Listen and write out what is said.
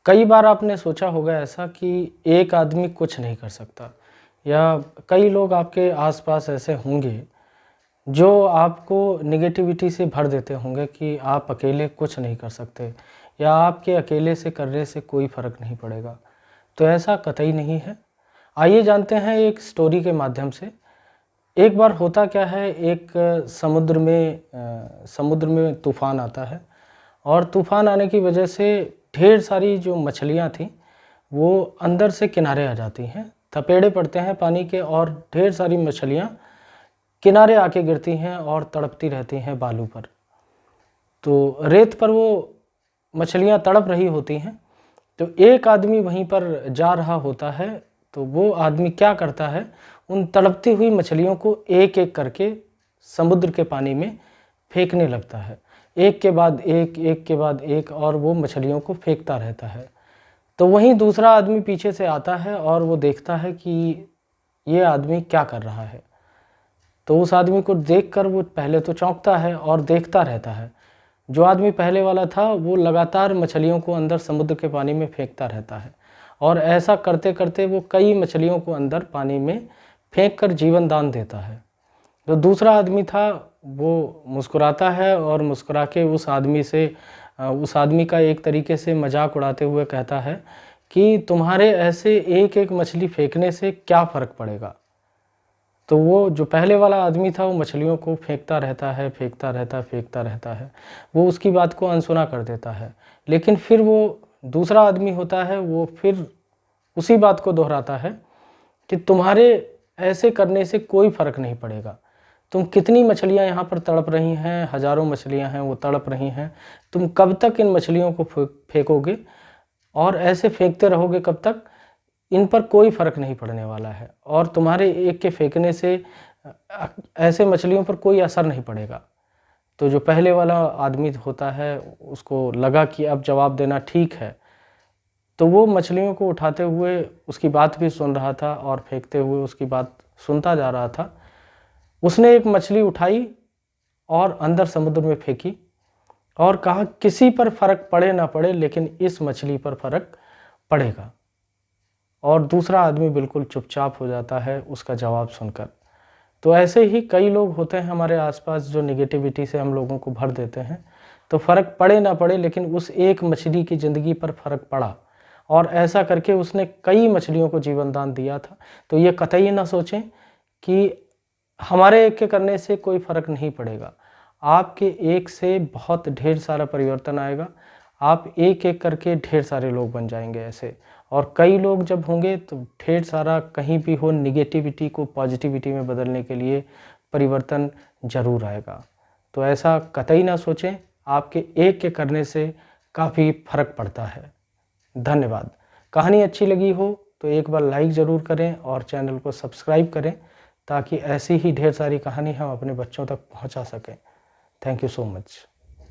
कई बार आपने सोचा होगा ऐसा कि एक आदमी कुछ नहीं कर सकता, या कई लोग आपके आसपास ऐसे होंगे जो आपको नेगेटिविटी से भर देते होंगे कि आप अकेले कुछ नहीं कर सकते, या आपके अकेले से करने से कोई फ़र्क नहीं पड़ेगा। तो ऐसा कतई नहीं है। आइए जानते हैं एक स्टोरी के माध्यम से। एक बार होता क्या है, एक समुद्र में तूफ़ान आता है, और तूफ़ान आने की वजह से ढेर सारी जो मछलियाँ थीं वो अंदर से किनारे आ जाती हैं, थपेड़े पड़ते हैं पानी के, और ढेर सारी मछलियाँ किनारे आके गिरती हैं और तड़पती रहती हैं बालू पर। तो रेत पर वो मछलियाँ तड़प रही होती हैं। तो एक आदमी वहीं पर जा रहा होता है। तो वो आदमी क्या करता है, उन तड़पती हुई मछलियों को एक एक करके समुद्र के पानी में फेंकने लगता है। एक के बाद एक के बाद एक, और वो मछलियों को फेंकता रहता है। तो वहीं दूसरा आदमी पीछे से आता है और वो देखता है कि ये आदमी क्या कर रहा है। तो उस आदमी को देखकर वो पहले तो चौंकता है और देखता रहता है। जो आदमी पहले वाला था वो लगातार मछलियों को अंदर समुद्र के पानी में फेंकता रहता है, और ऐसा करते करते वो कई मछलियों को अंदर पानी में फेंक कर जीवन दान देता है। जो दूसरा आदमी था वो मुस्कुराता है, और मुस्कुरा के उस आदमी का एक तरीके से मजाक उड़ाते हुए कहता है कि तुम्हारे ऐसे एक एक मछली फेंकने से क्या फ़र्क पड़ेगा। तो वो जो पहले वाला आदमी था वो मछलियों को फेंकता रहता है, फेंकता रहता है। वो उसकी बात को अनसुना कर देता है। लेकिन फिर वो दूसरा आदमी होता है, वो फिर उसी बात को दोहराता है कि तुम्हारे ऐसे करने से कोई फ़र्क नहीं पड़ेगा। तुम कितनी मछलियाँ यहाँ पर तड़प रही हैं, हज़ारों मछलियाँ हैं वो तड़प रही हैं। तुम कब तक इन मछलियों को फेंकोगे, और ऐसे फेंकते रहोगे कब तक? इन पर कोई फ़र्क नहीं पड़ने वाला है, और तुम्हारे एक के फेंकने से ऐसे मछलियों पर कोई असर नहीं पड़ेगा। तो जो पहले वाला आदमी होता है उसको लगा कि अब जवाब देना ठीक है। तो वो मछलियों को उठाते हुए उसकी बात भी सुन रहा था, और फेंकते हुए उसकी बात सुनता जा रहा था। उसने एक मछली उठाई और अंदर समुद्र में फेंकी, और कहा किसी पर फ़र्क पड़े ना पड़े, लेकिन इस मछली पर फ़र्क पड़ेगा। और दूसरा आदमी बिल्कुल चुपचाप हो जाता है उसका जवाब सुनकर। तो ऐसे ही कई लोग होते हैं हमारे आसपास जो नेगेटिविटी से हम लोगों को भर देते हैं। तो फ़र्क पड़े ना पड़े, लेकिन उस एक मछली की ज़िंदगी पर फ़र्क पड़ा, और ऐसा करके उसने कई मछलियों को जीवन दान दिया था। तो ये कतई ना सोचें कि हमारे एक के करने से कोई फ़र्क नहीं पड़ेगा। आपके एक से बहुत ढेर सारा परिवर्तन आएगा। आप एक एक करके ढेर सारे लोग बन जाएंगे ऐसे। और कई लोग जब होंगे तो ढेर सारा कहीं भी हो नेगेटिविटी को पॉजिटिविटी में बदलने के लिए परिवर्तन ज़रूर आएगा। तो ऐसा कतई ना सोचें, आपके एक के करने से काफ़ी फ़र्क पड़ता है। धन्यवाद। कहानी अच्छी लगी हो तो एक बार लाइक ज़रूर करें और चैनल को सब्सक्राइब करें, ताकि ऐसी ही ढेर सारी कहानी हम अपने बच्चों तक पहुंचा सकें। Thank you so much.